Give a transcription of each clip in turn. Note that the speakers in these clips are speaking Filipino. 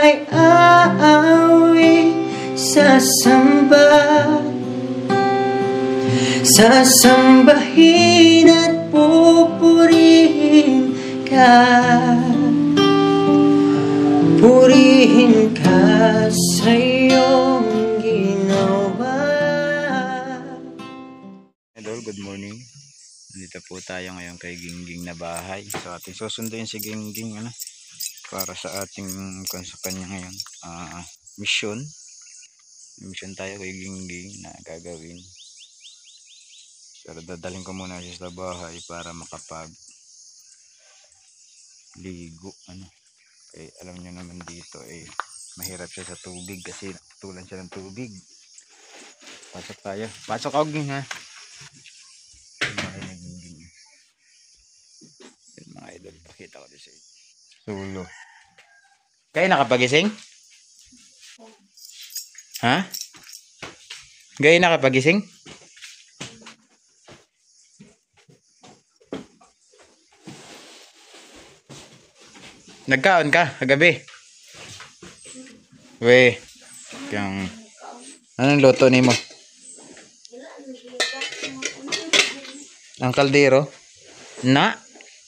ay aawi, sasambahin at pupurihin ka. Purihin ka sa iyong ginawa. Hello, good morning. Nandito po tayo ngayon kay Gingging na bahay. So ating susunduin si Gingging para sa ating sa kanya ngayon. Mission tayo kay Gingging na gagawin. Pero dadalhin ko muna siya sa bahay para makapag ligo. Eh, alam niyo naman dito mahirap siya sa tubig kasi tulan siya ng tubig. Pasok tayo. Pasok ako, Ging, ha. Mga idol, pakita ko din sa inyo. Sulo. Kayo nakapagising? Ha? Kayo nakapagising? Nagkaon ka kagabi? We, anong luto ni mo? Ang kaldero? Na?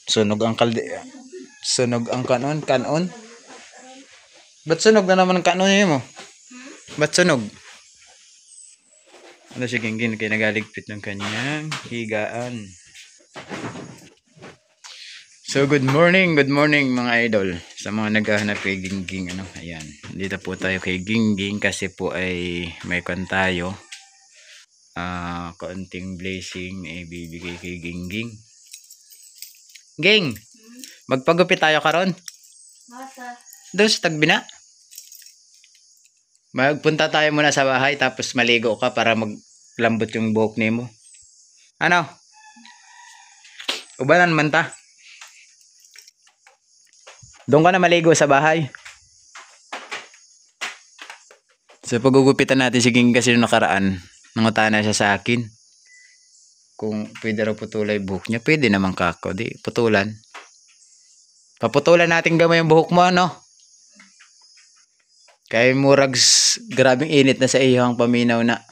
Sunog ang kaldero. Sunog ang kanon? Ba't sunog na naman ang kanon mo? Ba't sunog? Ano si Gingging kaya nagaligpit ng kanyang higaan. So good morning mga idol. Sa mga naghahanap kay Gingging, ayan. Dito po tayo kay Gingging kasi po ay may kan tayo. Kaunting blessing bibigay kay Gingging. Ging, magpagupit tayo karon. Doon sa Tagbina. Magpunta tayo muna sa bahay tapos maligo ka para maglambot yung buhok nimo. Ano? Ubanan man ta. Doon ka na maligo sa bahay. So pagugupitan natin si Gingging kasi nakaraan. Nangutaan na siya sa akin. Kung pwede raw putulay buhok niya, pwede naman kako. Di putulan. Paputulan natin gamay yung buhok mo, Kaya murag grabing init na sa iyong paminaw na.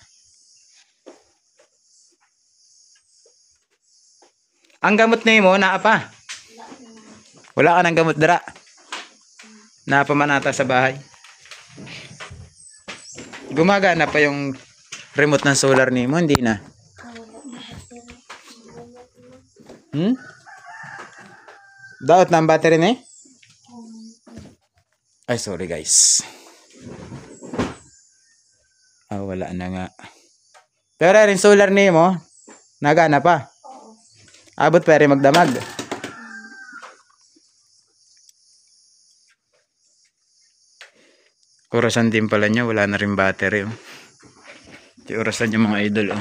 Ang gamot na mo, naa pa. Wala ka ng gamot dara. Naa pa man ata sa bahay. Gumagana pa yung remote ng solar ni mo, hindi na. Daot na ang battery ni? Ay, sorry guys. Wala na nga. Pero rin solar ni mo, nagana pa. Abot pa rin magdamag. Orasan din pala niya, wala na rin battery. Di orasan yung mga idol.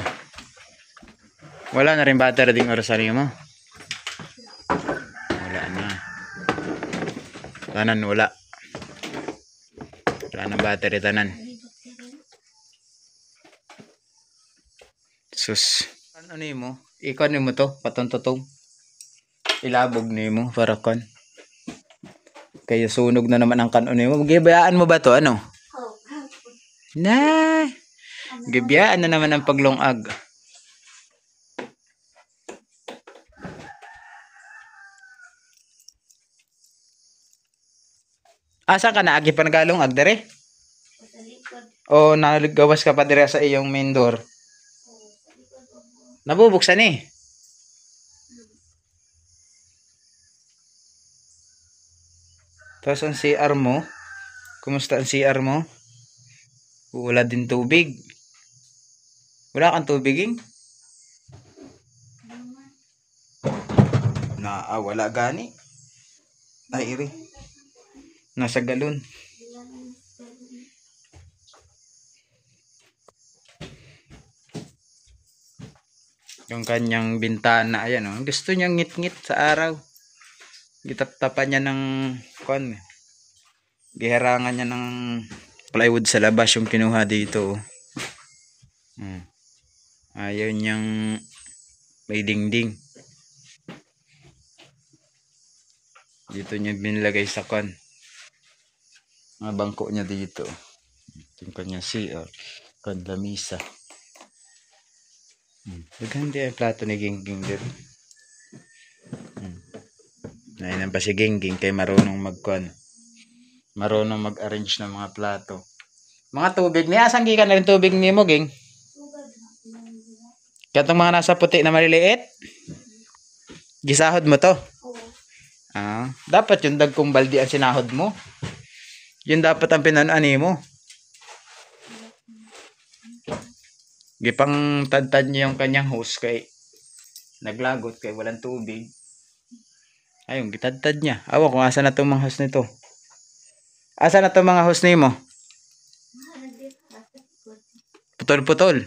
Wala na rin battery din orasan niyo mo. Wala na. Tanan wala. Wala na battery tanan. Sus. Ano ni mo? Ikon ni mo to, patong-totong. Ilabog ni mo para kon. Kaya sunog na naman ang kanon ni mo. Gibayaan mo ba to? Ano? Na. Gibiyaan na naman ang paglungag. Asa ka na? Agi pa nagalungag dere? O naligawas ka pa dere sa iyong main door? Nabubuksan eh. Tapos ang CR mo, kumusta ang CR mo? Wala din tubig. Wala kang tubiging? Wala gani. Ay, iri. Nasa galon. Yung kanyang bintana, ayan gusto niya ngit-ngit sa araw. Gitap-tapan niya ng giharangan niya ng plywood sa labas yung kinuha dito. Ayaw niyang may dingding. Dito niya binilagay sa Mga bangko niya dito. Ito yung kanyang CR. Lamisa. Ganda yung plato ni Gingging dito. Nainan pa si Gingging kay marunong marunong mag-arrange ng mga plato. Mga tubig niya, asang gikan na rin tubig ni mo, Ging? Katong mga nasa puti na maliliit? Gisahod mo to? Dapat yung dagkong baldi ang sinahod mo. Yun dapat ang pinanani mo. Gipang tadtad niya yung kanyang hose kay naglagot kay walang tubig. Ayun, gitadtad niya. Awa kung asa na itong mga hose nito. Asa na itong mga hose ni mo? Putol-putol.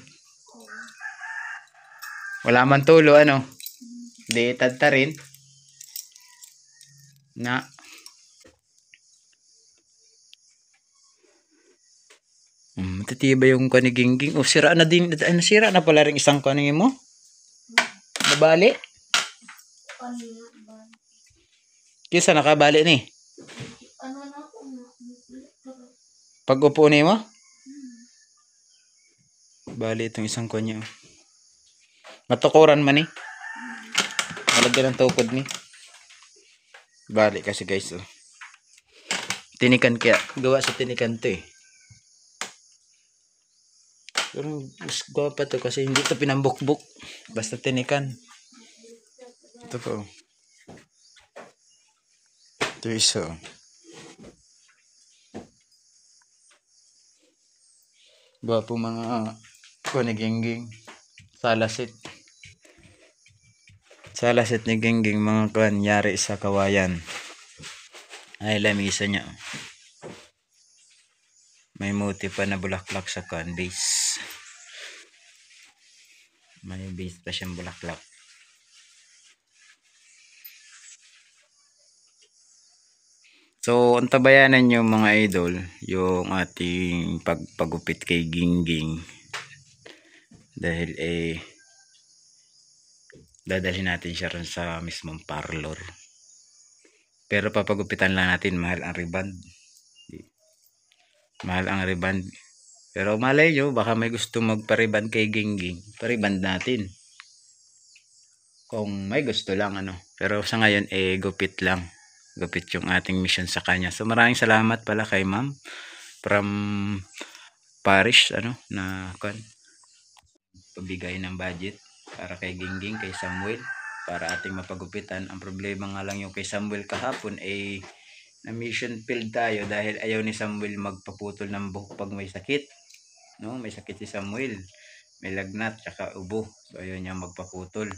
Wala man tulo, ano? Di tadta rin. Na. Matitiba yung kanigingging. Oh, sira na din. Nasira na pala rin isang kanin mo. Nabali. Kisa nakabali ni. Pag upo ni mo? Bali itong isang kanya. Matukuran man ni. Malagyan ng tukod ni. Bali kasi guys. Oh. Tinikan kaya. Gawa sa tinikan to eh. Pero mas gwapa to kasi hindi to pinambukbuk. Basta tinikan. Ito po. Ito isa. Gwapo mga kunigingging. Salasit. Salasit ni Gingging mga kanyari sa kawayan. Ay lamisa niya. May motif pa na bulaklak sa base. May base pa siyang bulaklak. So, antabayanan nyo mga idol, yung ating pagpagupit kay Gingging. Dahil dadalhin natin siya rin sa mismong parlor. Pero papagupitan lang natin, mahal ang reband. Mahal ang reband. Pero malay nyo, baka may gusto magpa-reband kay Gingging. Pa-reband natin. Kung may gusto lang, ano. Pero sa ngayon, gupit lang. Gupit yung ating mission sa kanya. So maraming salamat pala kay ma'am from Parish, ano, na pabigay ng budget para kay Gingging, kay Samuel, para ating mapagupitan. Ang problema nga lang yung kay Samuel kahapon na mission field tayo dahil ayaw ni Samuel magpaputol ng buhok pag may sakit. No, may sakit si Samuel. May lagnat tsaka ubo. So ayaw niya magpaputol.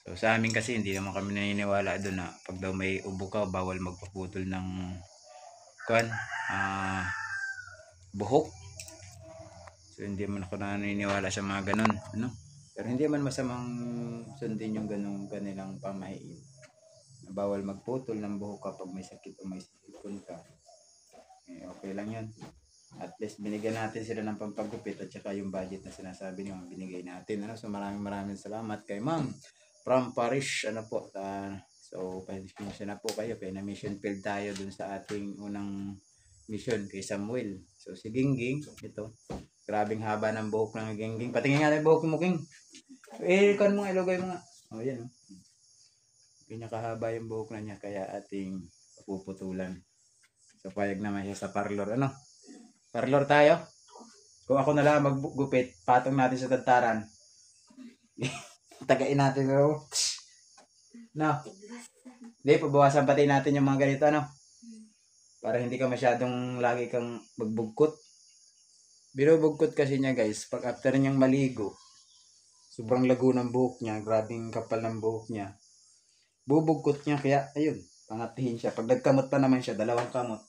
So sa amin kasi hindi naman kami naniniwala doon na pag daw may ubo ka bawal magpaputol ng buhok. So hindi man ako naniniwala sa mga ganun, ano? Pero hindi man masamang sundin yung ganung kanilang pamahiin. Bawal magputol ng buhok kapag may sakit o may sipon ka. Okay lang yun. At least binigyan natin sila ng pampagupit at saka yung budget na sinasabi niyo binigay natin, ano? So maraming salamat kay ma'am from Parish, ano po. So pasensya na po kayo kaya na mission field tayo dun sa ating unang mission kay Samuel. So si Gingging, ito, grabing haba ng buhok ng Gingging. Patingin nga ng buhok mo, King. Kan mo, ilugay mo nga. O yan, pinakahaba yung buhok na niya kaya ating puputulan. So payag naman siya sa parlor, ano? Parlor tayo. Kung ako na lang maggupit, patong natin sa tadtaran. Tagain natin, no? Hindi, pabawasan pati natin yung mga ganito, ano? Para hindi ka masyadong lagi kang magbugkot. Binubugkot kasi niya, guys, pag after niyang maligo, sobrang lago ng buhok niya, grabing kapal ng buhok niya. Bubugkot niya, kaya, ayun, pangatihin siya. Pag nagkamot pa naman siya, 2 kamot.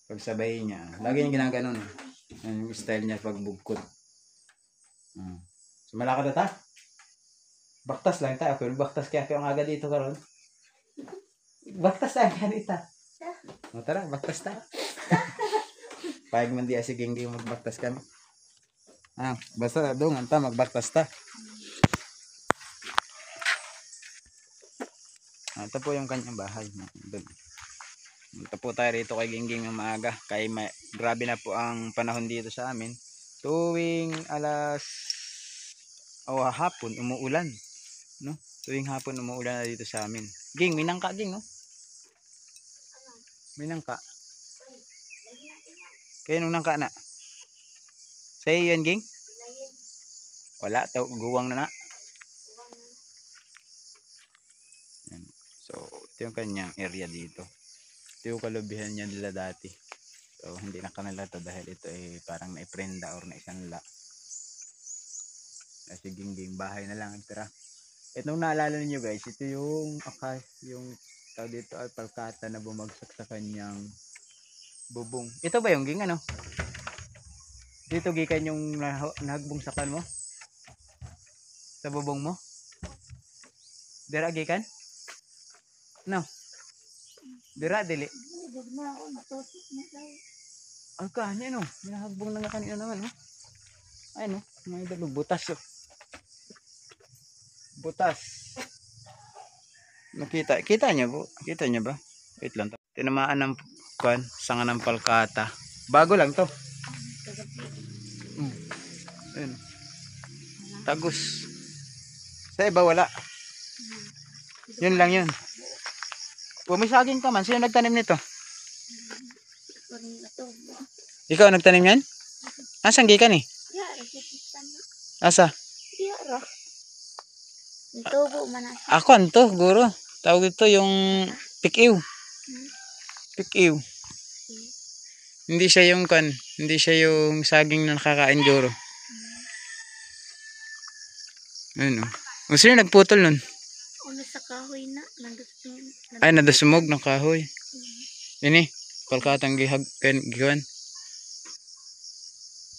Pagsabayin niya, lagi niya ginaganon. Yung style niya pagbugkot. So malakad na ta? Baktas lang tayo. Kung baktas kaya ang aga dito karon. Baktas tayo kanita. O tara, baktas ta. Payag man diya si Gingging magbaktas kami. Basta doon anta magbaktas ta. Ito po yung kanyang bahay. Punta po tayo rito kay Gingging ng maaga. Kaya grabe na po ang panahon dito sa amin. Tuwing hapon umuulan, no? Tuwing hapon umuulan na dito sa amin. Ging, may nangka, Ging, no? May nangka. Kaya nung nangka na. Sa'yo yan, Ging? Wala, guwang na na. So, ito yung kanyang area dito. Ito yung kalubihan niya nila dati. So, hindi na kanila to dahil ito ay parang naiprenda or naisanla. Kasi Gingging bahay na lang ang tira. Itong naalala niyo guys, ito yung tawag dito ay palkata na bumagsak sa kanyang bubong. Ito ba yung Ging ano? Dito gikan yung nahagbong sakan mo? Sa bubong mo? Dira gikan? No. Dira dili. Ang kanya no, nahagbong na nga kanina naman no. Ay no, may dalo butas oh. Butas. Nakita, kita niya po. Kita niya ba? Wait lang. Tinamaan ng sanga ng palkata. Bago lang to. Ayun. Tagus. Sa iba wala. Yun lang yun. May saging ka man. Sino nagtanim nito? Ikaw nagtanim yan? Asan gikan eh? Asa? Ako anto, guro. Tawag ito yung pikiw. Pikiw. Hindi siya yung hindi siya yung saging na nakakain, guro. Ayun oh. O sino nagputol nun? Una sa kahoy na. Ay, nadasumog ng kahoy. Ini, palkatang gihan.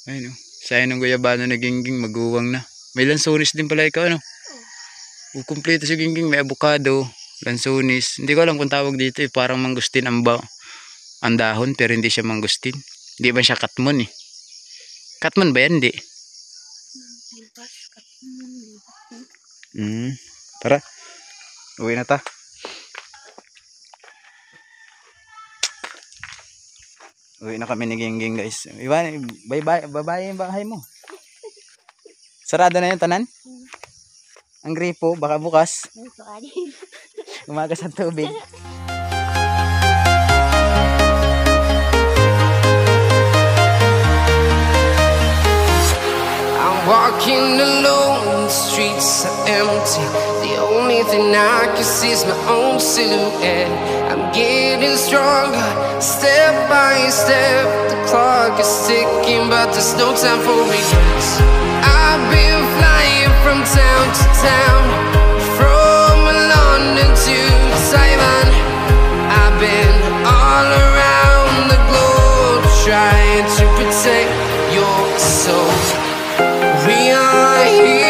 Ayun oh. Sayang ng guyabano na Gingging, maguwang na. May lansones din pala ikaw, ano? Kumpleto si Gingging, may avocado, lansones. Hindi ko alam kung tawag dito eh. Parang mangustin ang dahon, pero hindi siya mangustin. Hindi ba siya katmon eh? Katmon ba yan? Hindi. Tara. Uwi na ta. Uwi na kami ni Gingging guys. Bye-bye yung bahay mo. Sarado na yung tanan? Ang gripo, baka bukas. Umaga sa tubig. I'm walking alone, the streets are empty. The only thing I can see is my own silhouette. I'm getting stronger, step by step. The clock is ticking, but there's no time for regrets. I've been flying from town to town, from London to Taiwan. I've been all around the globe, trying to protect your soul. We are here.